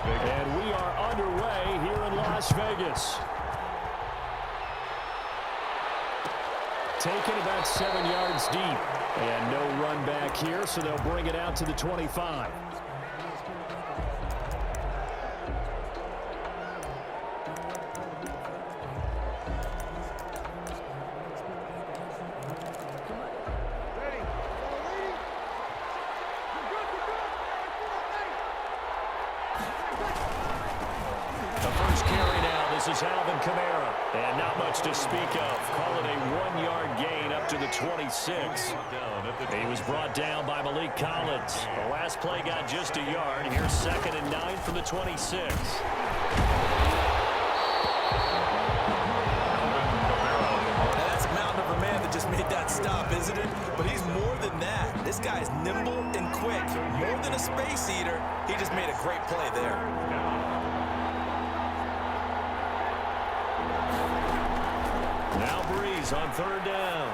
And we are underway here in Las Vegas. Taken about 7 yards deep. And no run back here, so they'll bring it out to the 25. And not much to speak of. Call it a 1-yard gain up to the 26. He was brought down by Malik Collins. The last play got just a yard. Here's 2nd and 9 from the 26. That's a mountain of a man that just made that stop, isn't it? But he's more than that. This guy's nimble and quick. More than a space eater, he just made a great play there. Now Breeze on 3rd down.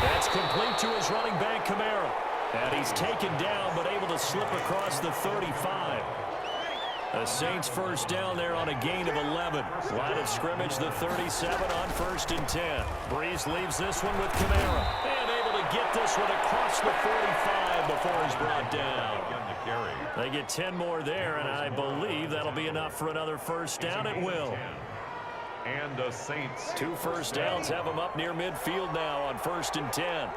That's complete to his running back, Kamara. And he's taken down, but able to slip across the 35. The Saints first down there on a gain of 11. Line of scrimmage, the 37 on 1st and 10. Breeze leaves this one with Kamara. And able to get this one across the 45 before he's brought down. They get 10 more there, and I believe that'll be enough for another first down. It will. And the Saints. 2 first downs have them up near midfield now on 1st and 10.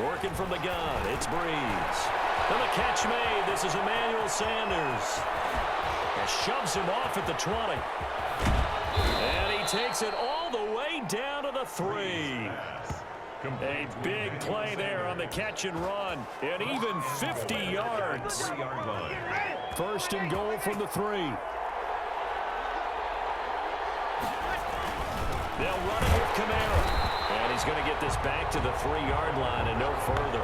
Working from the gun, it's Breeze. And the catch made. This is Emmanuel Sanders. And shoves him off at the 20. And he takes it all the way down to the 3. A big play there on the catch and run. And even 50 yards. 1st and goal from the 3. They'll run it with Kamara. And he's going to get this back to the 3-yard line and no further.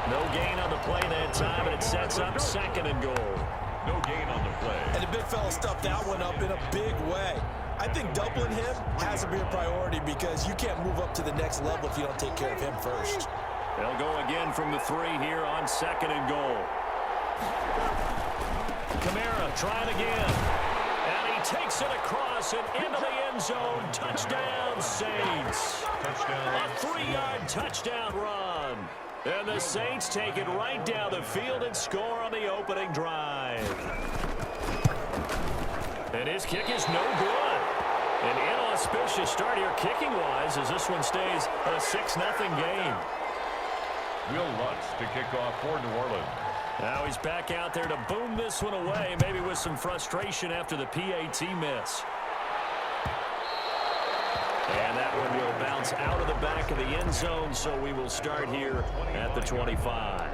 No gain on the play that time, and it sets up 2nd and goal. No gain on the play. And the big fella stuffed that one up in a big way. I think doubling him has to be a priority because you can't move up to the next level if you don't take care of him first. They'll go again from the 3 here on 2nd and goal. Kamara trying again. And he takes it across and into the end zone. Touchdown, Saints. Touchdown. A 3-yard touchdown run. And the Saints take it right down the field and score on the opening drive. And his kick is no good. An inauspicious start here kicking-wise as this one stays a 6-0 game. Will Lutz to kick off for New Orleans. Now he's back out there to boom this one away, maybe with some frustration after the PAT miss. And that one will bounce out of the back of the end zone, so we will start here at the 25.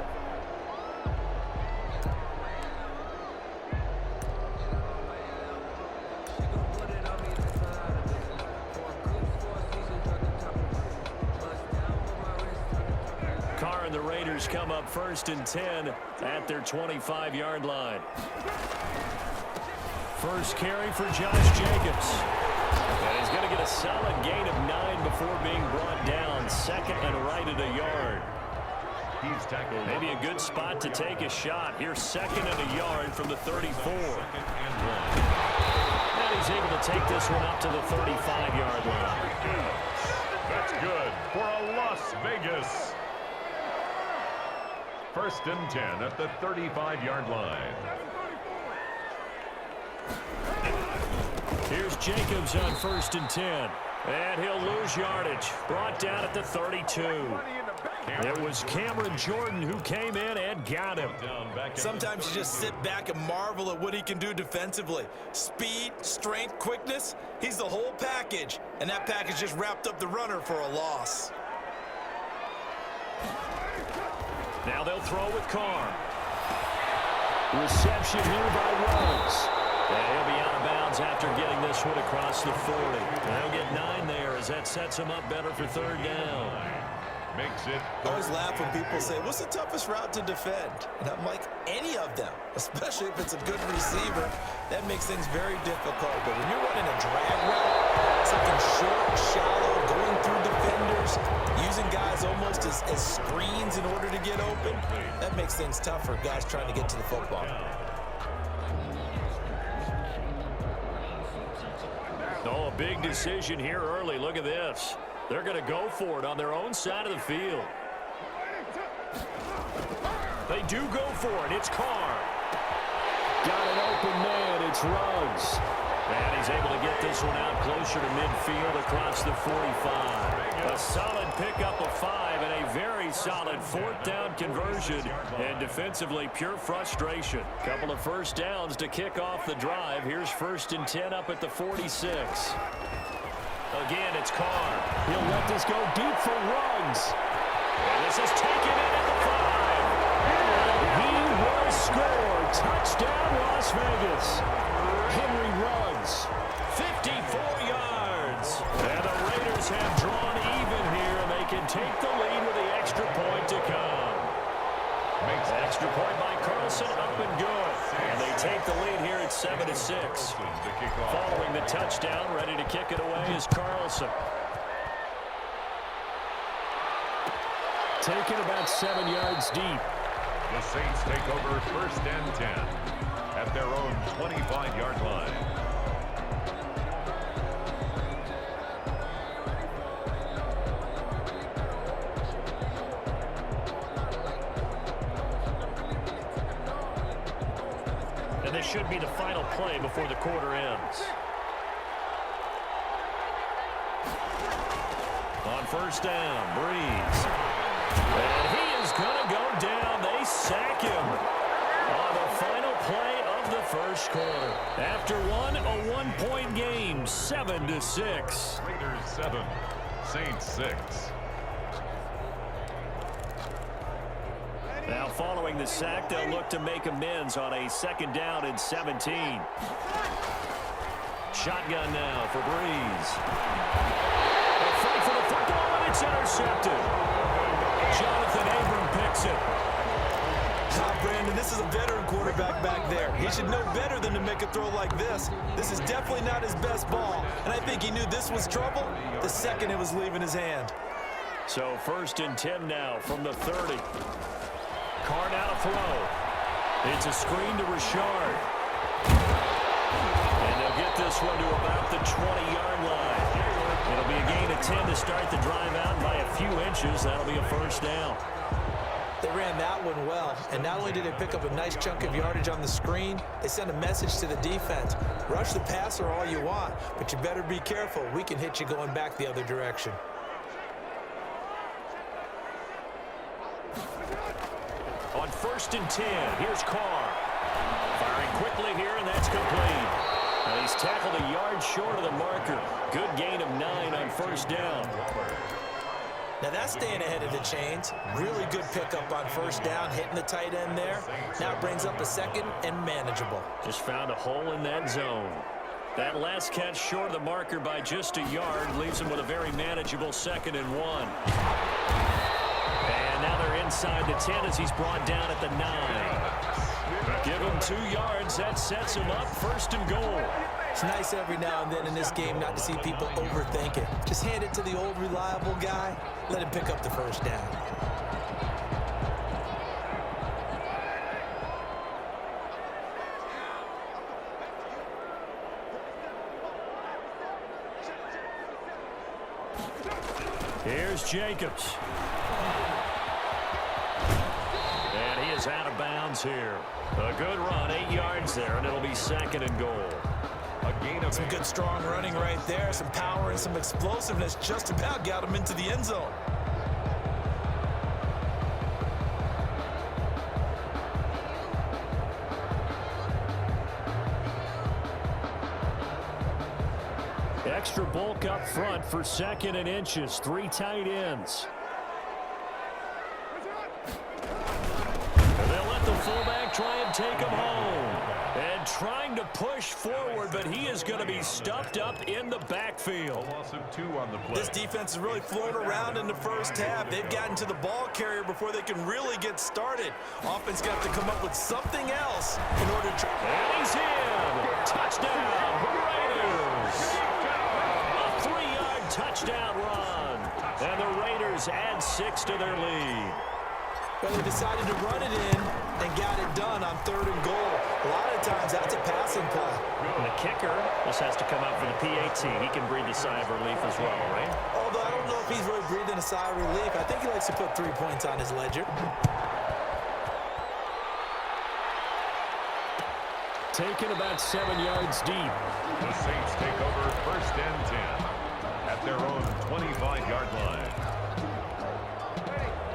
Carr and the Raiders come up 1st and 10 at their 25-yard line. First carry for Josh Jacobs. And he's going to get a solid gain of 9 before being brought down. 2nd and right at a yard. He's tackled. Maybe a good spot to take a shot. Here's 2nd and a yard from the 34. And he's able to take this one up to the 35-yard line. That's good for a Las Vegas. 1st and 10 at the 35-yard line. Here's Jacobs on 1st and 10. And he'll lose yardage. Brought down at the 32. It was Cameron Jordan who came in and got him. Sometimes you just sit back and marvel at what he can do defensively. Speed, strength, quickness, he's the whole package. And that package just wrapped up the runner for a loss. Now they'll throw with Carr. Reception here by Rhodes. And he'll be out of bounds after getting this one across the 40. And he'll get 9 there as that sets him up better for 3rd down. Makes it. I always laugh when people say, what's the toughest route to defend? And I'm like, any of them, especially if it's a good receiver. That makes things very difficult. But when you're running a drag route, something short, shallow, going as screens in order to get open, that makes things tough for guys trying to get to the football. Oh, a big decision here early. Look at this. They're going to go for it on their own side of the field. They do go for it. It's Carr. Got an open man. It's Ruggs. And he's able to get this one out closer to midfield across the 45. A solid pickup of 5 and a very solid fourth down conversion. And defensively, pure frustration. Couple of first downs to kick off the drive. Here's 1st and 10 up at the 46. Again, it's Carr. He'll let this go deep for Ruggs. And this is taken in at the 5. He will score. Touchdown, Las Vegas. Henry Ruggs, 54 yards. And the Raiders have drawn even here, and they can take the lead with the extra point to come. Makes extra point by Carlson, up and good. And they take the lead here at 7-6. Following the touchdown, ready to kick it away is Carlson. Taken about 7 yards deep. The Saints take over 1st and 10 at their own 25-yard line. And this should be the final play before the quarter ends. On 1st down, Breeze. And he is going to go down. They sack him on the final play of the first quarter. After a one-point game, 7-6. Raiders 7, Saints 6. Now following the sack, they'll look to make amends on a 2nd down and 17. Shotgun now for Breeze. A fight for the football, and it's intercepted. Jonathan Abram picks it. Brandon, this is a veteran quarterback back there. He should know better than to make a throw like this. This is definitely not his best ball, and I think he knew this was trouble the second it was leaving his hand. So 1st and 10 now from the 30. Carr now to throw. It's a screen to Richard. And they'll get this one to about the 20-yard line. It'll be a gain of 10 to start the drive out by a few inches. That'll be a 1st down. They ran that one well, and not only did they pick up a nice chunk of yardage on the screen, they sent a message to the defense. Rush the passer all you want, but you better be careful. We can hit you going back the other direction. On 1st and 10, here's Carr. Firing quickly here, and that's complete. And he's tackled a yard short of the marker. Good gain of 9 on 1st down. Now that's staying ahead of the chains. Really good pickup on 1st down, hitting the tight end there. Now it brings up a 2nd and manageable. Just found a hole in that zone. That last catch short of the marker by just a yard leaves him with a very manageable 2nd and 1. And now they're inside the 10 as he's brought down at the 9. Give him 2 yards. That sets him up 1st and goal. It's nice every now and then in this game not to see people overthink it. Just hand it to the old reliable guy. Let him pick up the 1st down. Here's Jacobs. And he is out of bounds here. A good run, 8 yards there, and it'll be 2nd and goal. Some good strong running right there. Some power and some explosiveness just about got him into the end zone. Extra bulk up front for 2nd and inches. 3 tight ends. And they'll let the fullback try and take him home. And trying to push forward, but he is going to be stuffed up in the backfield. This defense is really flown around in the first half. They've gotten to the ball carrier before they can really get started. Offense got to come up with something else in order to... And he's in. Touchdown, Raiders. A 3-yard touchdown run. And the Raiders add 6 to their lead. Well, they decided to run it in and got it done on 3rd and goal. A lot of times, that's a passing play. And the kicker just has to come out for the PAT. He can breathe a sigh of relief as well, right? Although I don't know if he's really breathing a sigh of relief. I think he likes to put 3 points on his ledger. Taken about 7 yards deep. The Saints take over 1st and 10 at their own 25-yard line.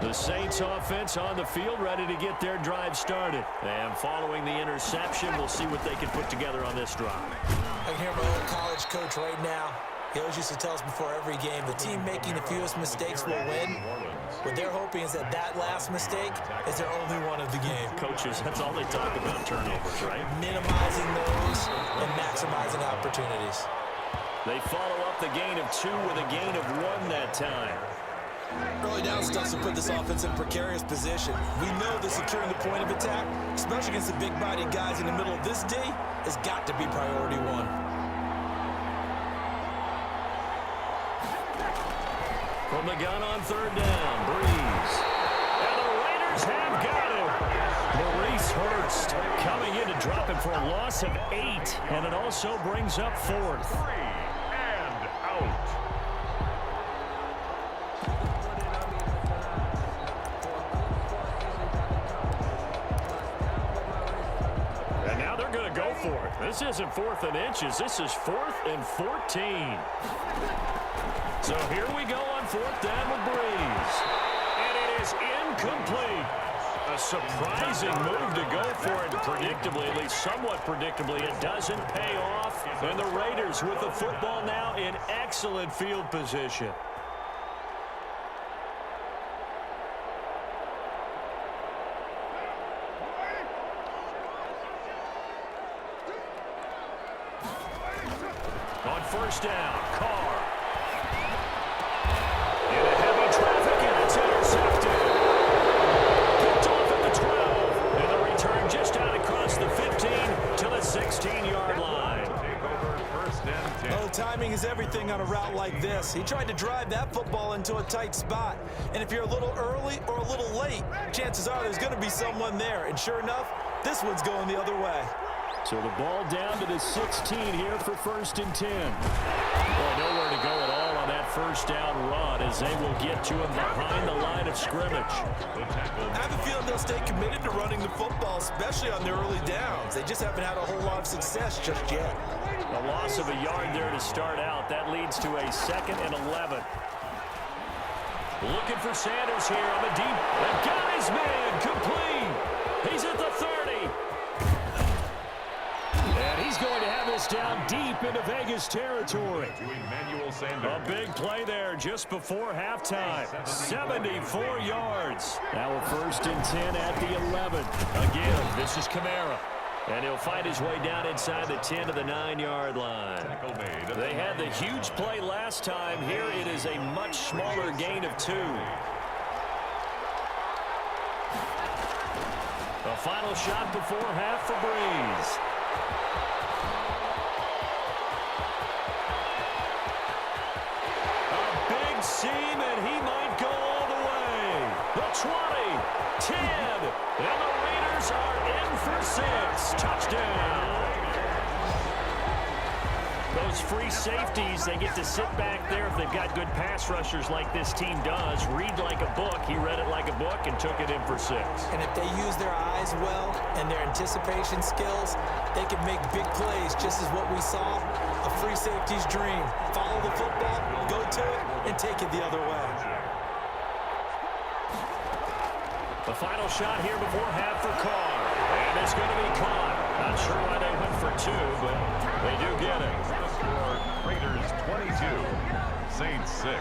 The Saints offense on the field, ready to get their drive started. And following the interception, we'll see what they can put together on this drive. I can hear my old college coach right now. He always used to tell us before every game, the team making the fewest mistakes will win. What they're hoping is that that last mistake is their only one of the game. Coaches, that's all they talk about, turnovers, right? Minimizing those and maximizing opportunities. They follow up the gain of 2 with a gain of 1 that time. Early down stuff to put this offense in a precarious position. We know that securing the point of attack, especially against the big-bodied guys in the middle of this D, has got to be priority 1. From the gun on 3rd down, Breeze. And the Raiders have got him. Maurice Hurst coming in to drop him for a loss of 8. And it also brings up 4th. 3 and out. And now they're going to go for it. This isn't 4th and inches. This is 4th and 14. So here we go on 4th down with Breeze. And it is incomplete. A surprising move to go for it. Predictably, at least somewhat predictably, it doesn't pay off. And the Raiders with the football now in excellent field position. On 1st down, Carr. In a heavy traffic, and it's intercepted. Picked off at the 12. And the return just out across the 15 to the 16-yard line. Take over 1st and 10. Oh, timing is everything on a route like this. He tried to drive that football into a tight spot. And if you're a little early or a little late, chances are there's going to be someone there. And sure enough, this one's going the other way. So the ball down to the 16 here for 1st and 10. Boy, nowhere to go at all on that 1st down run as they will get to him behind the line of scrimmage. I have a feeling they'll stay committed to running the football, especially on their early downs. They just haven't had a whole lot of success just yet. A loss of a yard there to start out. That leads to a 2nd and 11. Looking for Sanders here on the deep. And got his man complete. He's at the 30. And he's going to have this down deep into Vegas territory. A big play there just before halftime. 74 yards. Now a 1st and 10 at the 11. Again, this is Kamara. And he'll find his way down inside the 10 to the 9-yard line. They had the huge play last time. Here it is a much smaller gain of 2. A final shot before half for Breeze. Seam, and he might go all the way. The 20, 10, and the Raiders are in for 6. Touchdown. Those free safeties, they get to sit back there if they've got good pass rushers like this team does. Read like a book. He read it like a book and took it in for 6. And if they use their eyes well and their anticipation skills, they can make big plays, just as what we saw. A free safety's dream. Follow the football, go to it, and take it the other way. The final shot here before half for Carr. And it's going to be caught. Not sure why they went for 2, but they do get it. The score, Raiders 22, Saints 6.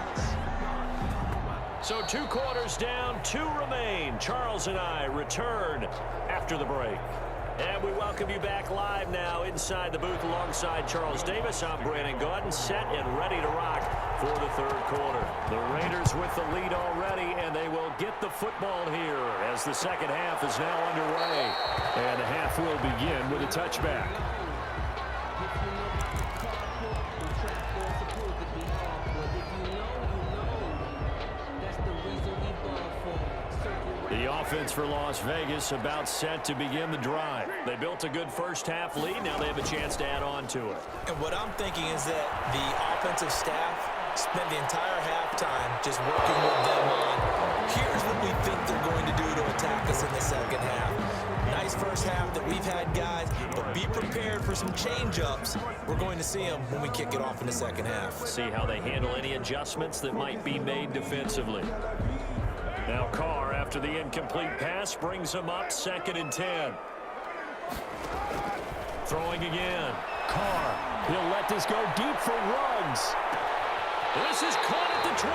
So 2 quarters down, 2 remain. Charles and I return after the break. And we welcome you back live now inside the booth alongside Charles Davis. I'm Brandon Gaudin, set and ready to rock for the 3rd quarter. The Raiders with the lead already, and they will get the football here as the 2nd half is now underway. And the half will begin with a touchback. The offense for Las Vegas about set to begin the drive. They built a good first-half lead. Now they have a chance to add on to it. And what I'm thinking is that the offensive staff spent the entire halftime just working with them on, here's what we think they're going to do to attack us in the second half. Nice first half that we've had, guys, but be prepared for some change-ups. We're going to see them when we kick it off in the second half. See how they handle any adjustments that might be made defensively. Now Carr, after the incomplete pass, brings him up 2nd and 10. Throwing again. Carr, he'll let this go deep for Ruggs. This is caught at the 20.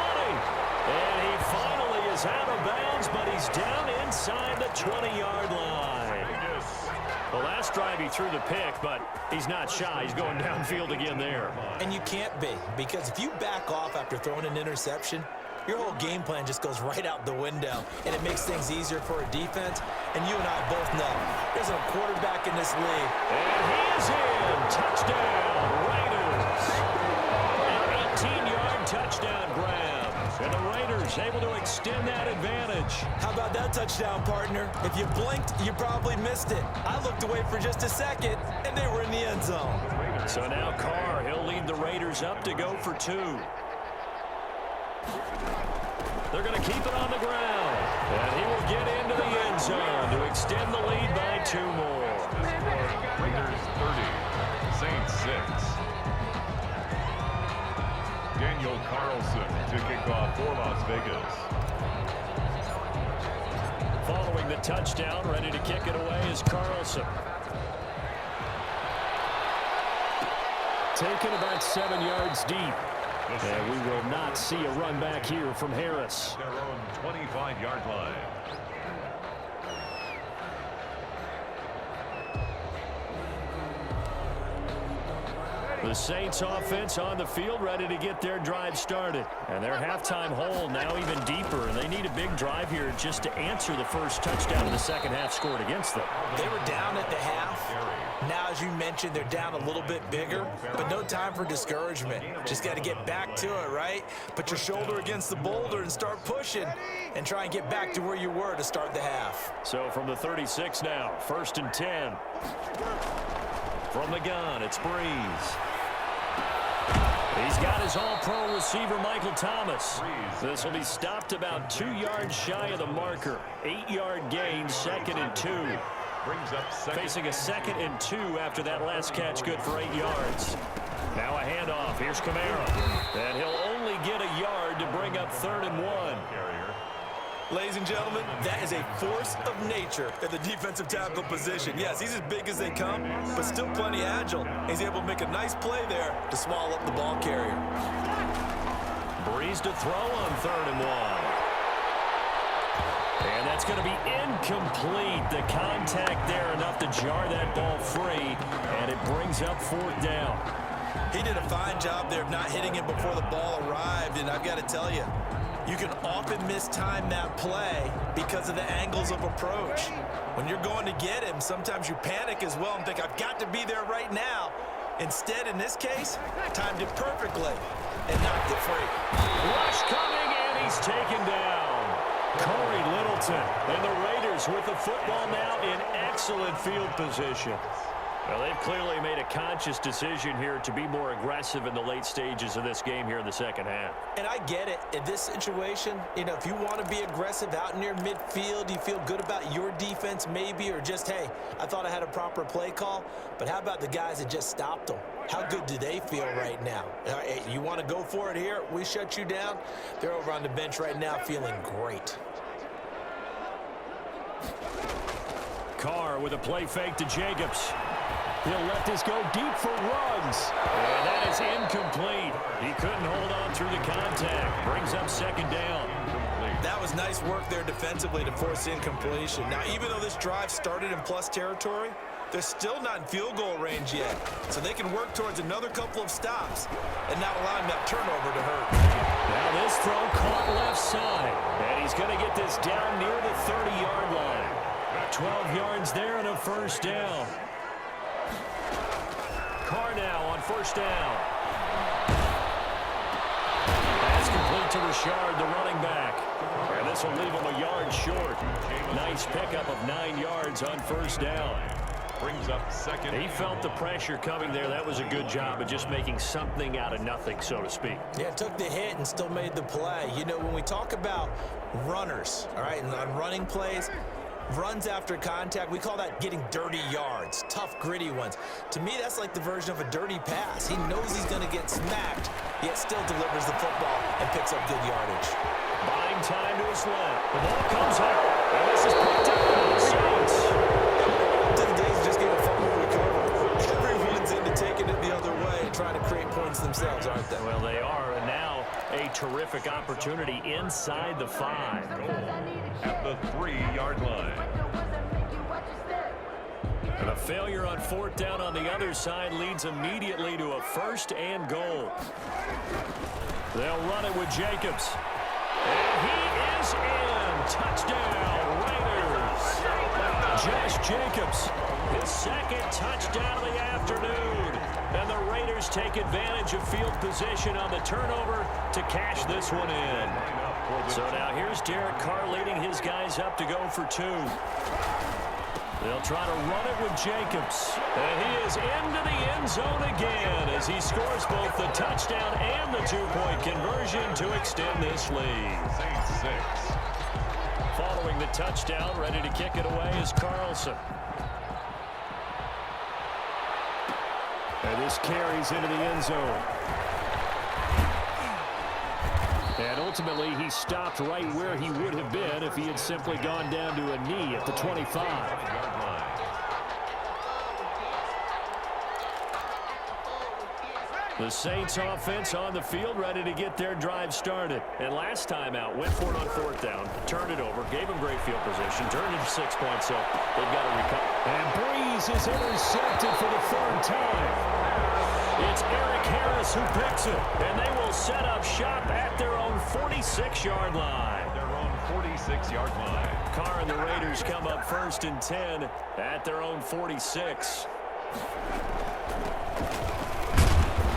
And he finally is out of bounds, but he's down inside the 20-yard line. The last drive he threw the pick, but he's not shy. He's going downfield again there. And you can't be, because if you back off after throwing an interception, your whole game plan just goes right out the window, and it makes things easier for a defense. And you and I both know there's a quarterback in this league. And he is in. Touchdown, Raiders. An 18-yard touchdown grab. And the Raiders able to extend that advantage. How about that touchdown, partner? If you blinked, you probably missed it. I looked away for just a second, and they were in the end zone. So now Carr, he'll lead the Raiders up to go for 2. They're going to keep it on the ground. And he will get into the end zone to extend the lead by 2 more. Raiders 30, Saints 6. Daniel Carlson to kick off for Las Vegas. Following the touchdown, ready to kick it away is Carlson. Taken about 7 yards deep. And we will not see a run back here from Harris. Their own 25-yard line. The Saints offense on the field, ready to get their drive started. And their halftime hole now even deeper. And they need a big drive here just to answer the first touchdown in the second half scored against them. They were down at the half. Now, as you mentioned, they're down a little bit bigger, but no time for discouragement. Just got to get back to it, right? Put your shoulder against the boulder and start pushing and try and get back to where you were to start the half. So from the 36 now, 1st and 10. From the gun, it's Breeze. He's got his all-pro receiver, Michael Thomas. This will be stopped about 2 yards shy of the marker. 8-yard gain, 2nd and 2. Brings up Facing a 2nd and 2 after that last catch, good for 8 yards. Now a handoff. Here's Kamara. And he'll only get a yard to bring up 3rd and 1. Ladies and gentlemen, that is a force of nature at the defensive tackle position. Yes, he's as big as they come, but still plenty agile. He's able to make a nice play there to swallow up the ball carrier. Breeze to throw on 3rd and 1. And that's going to be incomplete. The contact there enough to jar that ball free, and it brings up 4th down. He did a fine job there of not hitting it before the ball arrived, and I've got to tell you, you can often mistime that play because of the angles of approach. When you're going to get him, sometimes you panic as well and think, I've got to be there right now. Instead, in this case, timed it perfectly and knocked it free. Rush coming, and he's taken down. Corey Littleton and the Raiders with the football now in excellent field position. Well, they've clearly made a conscious decision here to be more aggressive in the late stages of this game here in the second half. And I get it. In this situation, you know, if you want to be aggressive out near midfield, you feel good about your defense maybe, or just, hey, I thought I had a proper play call. But how about the guys that just stopped them? How good do they feel right now? Hey, you want to go for it here? We shut you down? They're over on the bench right now feeling great. Carr with a play fake to Jacobs. He'll let this go deep for Ruggs. And that is incomplete. He couldn't hold on through the contact. Brings up 2nd down. That was nice work there defensively to force incompletion. Now, even though this drive started in plus territory, they're still not in field goal range yet. So they can work towards another couple of stops and not allowing that turnover to hurt. Now this throw caught left side. And he's going to get this down near the 30-yard line. 12 yards there and a 1st down. Carr now on 1st down. Pass complete to Richard, the running back. And this will leave him a yard short. Nice pickup of 9 yards on first down. Brings up second. He felt the pressure coming there. That was a good job of just making something out of nothing, so to speak. Yeah, took the hit and still made the play. You know, when we talk about runners, all right, and on running plays, runs after contact, we call that getting dirty yards, tough, gritty ones. To me, that's like the version of a dirty pass. He knows he's going to get smacked, yet still delivers the football and picks up good yardage. Buying time to his left. The ball comes out, and this is picked up by the Saints. To the days of just getting a fumble recovery. Everyone's into taking it the other way and trying to create points themselves, aren't they? Well, they are, and now a terrific opportunity inside the 5. At the 3-yard line. And a failure on fourth down on the other side leads immediately to a 1st and goal. They'll run it with Jacobs. And he is in. Touchdown, Raiders. Josh Jacobs, his 2nd touchdown of the afternoon. And the Raiders take advantage of field position on the turnover to cash this one in. So now here's Derek Carr leading his guys up to go for 2. They'll try to run it with Jacobs. And he is into the end zone again as he scores both the touchdown and the 2-point conversion to extend this lead. Saints 6. Following the touchdown, ready to kick it away is Carlson. And this carries into the end zone. And ultimately, he stopped right where he would have been if he had simply gone down to a knee at the 25. The Saints offense on the field, ready to get their drive started. And last time out, went for it on fourth down, turned it over, gave them great field position, turned it 6 points, so they've got to recover. And Breeze is intercepted for the 3rd time. It's Eric Harris who picks it, and they will set up shop at their own 46-yard line. Their own 46-yard line. Carr and the Raiders come up 1st and 10 at their own 46.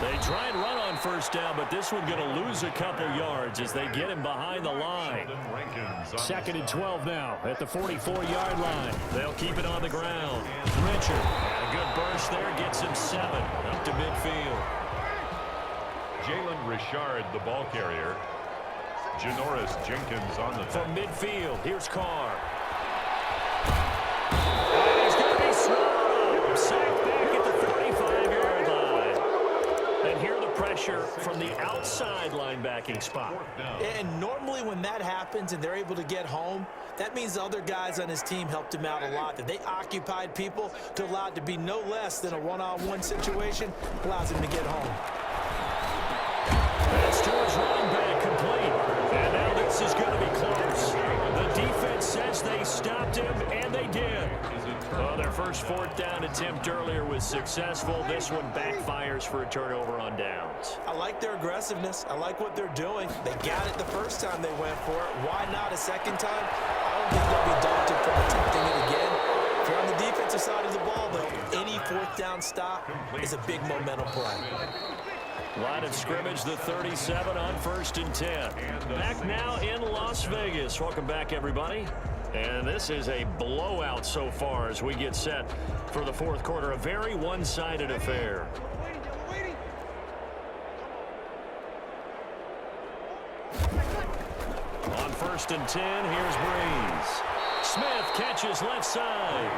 They try and run on first down, but this one going to lose a couple yards as they get him behind the line. 2nd and 12 now at the 44-yard line. They'll keep it on the ground. Richard, a good burst there, gets him 7 up to midfield. Jalen Richard, the ball carrier. Janoris Jenkins on the from midfield. Here's Carr. And he's going to be swallowed. Sacked back at the 45-yard line. And here the pressure from the outside linebacking spot. And normally when that happens and they're able to get home, that means the other guys on his team helped him out a lot. That they occupied people to allow it to be no less than a one-on-one situation, allows him to get home. That's to his running back, complete. And now this is going to be close. The defense says they stopped him, and they did. Well, their first fourth down attempt earlier was successful. This one backfires for a turnover on downs. I like their aggressiveness. I like what they're doing. They got it the first time they went for it. Why not a second time? I don't think they'll be daunted from attempting it again. If you're on the defensive side of the ball, though, any fourth down stop is a big momentum play. Line of scrimmage, the 37 on 1st and 10. Back now in Las Vegas. Welcome back, everybody. And this is a blowout so far as we get set for the fourth quarter. A very one-sided affair. On 1st and 10, here's Breeze. Smith catches left side.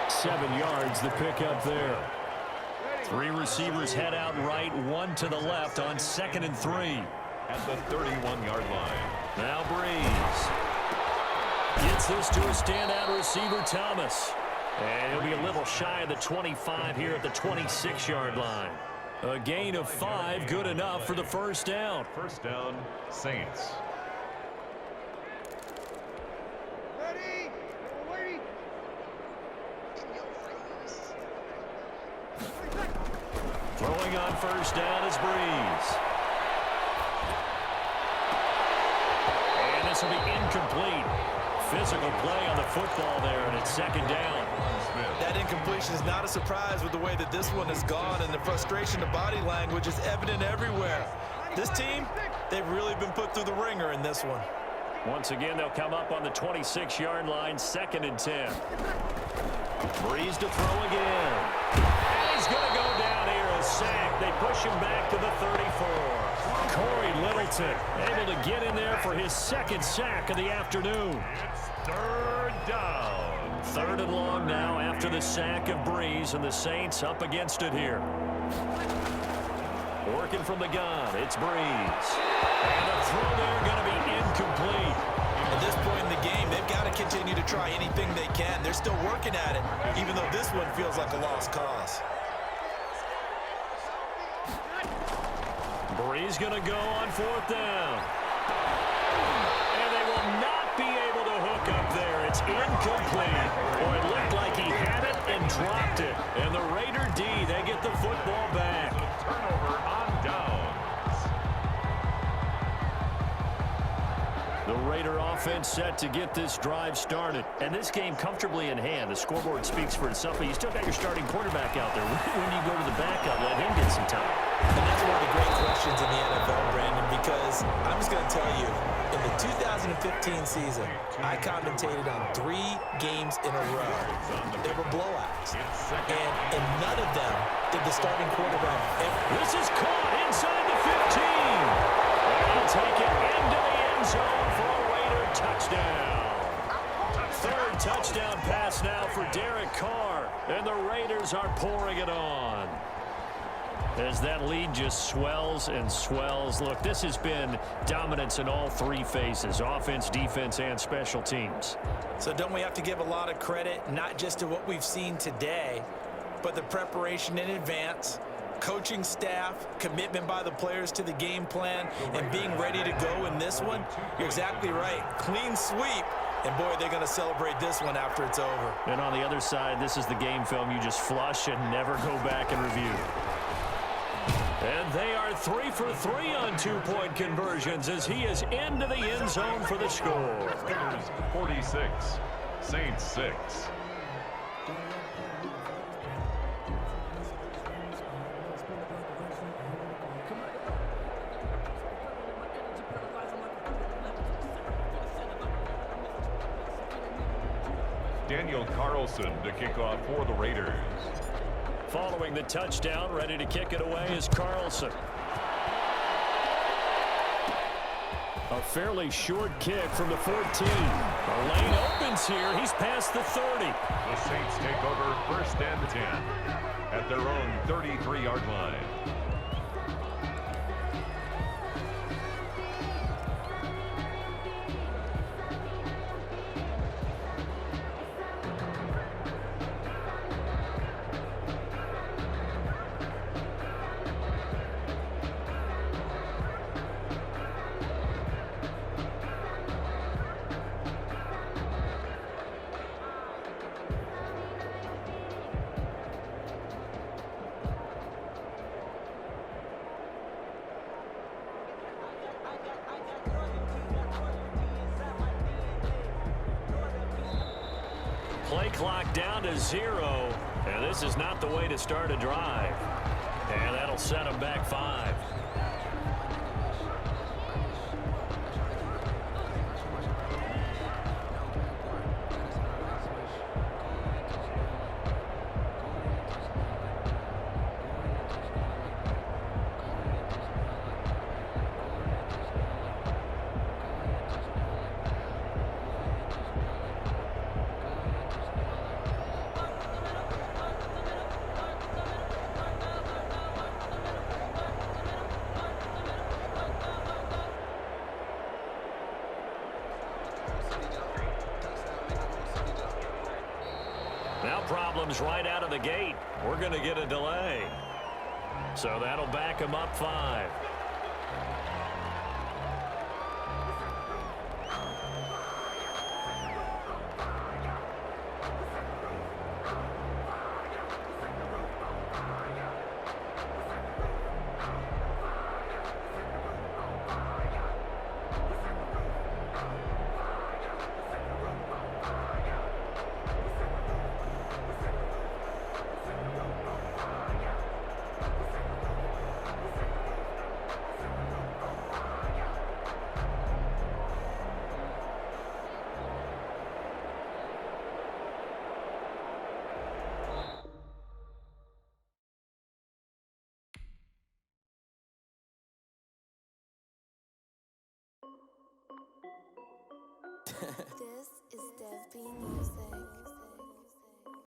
7 yards, the pickup there. 3 receivers head out right, 1 to the left on 2nd and 3. At the 31-yard line. Now Breeze gets this to a standout receiver, Thomas. And he'll be a little shy of the 25 here at the 26-yard line. A gain of 5, good enough for the first down. First down, Saints. Throwing on first down is Breeze. And this will be incomplete. Physical play on the football there, and it's 2nd down. That incompletion is not a surprise with the way that this one has gone, and the frustration of body language is evident everywhere. This team, they've really been put through the ringer in this one. Once again, they'll come up on the 26-yard line, 2nd and 10. Breeze to throw again. And he's going to go down here, a sack. They push him back to the 34. Corey Littleton able to get in there for his 2nd sack of the afternoon. It's 3rd down. 3rd and long now after the sack of Breeze, and the Saints up against it here. Working from the gun, it's Breeze. And the throw there going to be incomplete. At this point in the game, they've got to continue to try anything they can. They're still working at it, even though this one feels like a lost cause. Breeze going to go on 4th down. And they will not be able to hook up there. It's incomplete. Boy, it looked like he had it and dropped it. And the Raider D, they get the football back. Turnover on downs. The Raider offense set to get this drive started. And this game comfortably in hand. The scoreboard speaks for itself, but you still got your starting quarterback out there. When do you go to the backup? Let him get some time. And that's one of the great questions in the NFL, Brandon, because I'm just going to tell you, in the 2015 season, I commentated on 3 games in a row. They were blowouts. And in none of them did the starting quarterback ever. This is caught inside the 15. And he'll take it into the end zone for a Raider touchdown. 3rd touchdown pass now for Derek Carr. And the Raiders are pouring it on. As that lead just swells and swells. Look, this has been dominance in all 3 phases, offense, defense, and special teams. So don't we have to give a lot of credit, not just to what we've seen today, but the preparation in advance, coaching staff, commitment by the players to the game plan, and being ready to go in this one? You're exactly right. Clean sweep. And, boy, they're going to celebrate this one after it's over. And on the other side, this is the game film you just flush and never go back and review. And they are 3 for 3 on 2-point conversions as he is into the end zone for the score. 46, Saints 6. Daniel Carlson to kick off for the Raiders. Following the touchdown, ready to kick it away is Carlson. A fairly short kick from the 14. The lane opens here. He's past the 30. The Saints take over 1st and 10 at their own 33-yard line. Play clock down to 0. And this is not the way to start a drive. And that'll set them back 5. Now problems right out of the gate. We're going to get a delay. So that'll back them up 5. This is Dev B Music.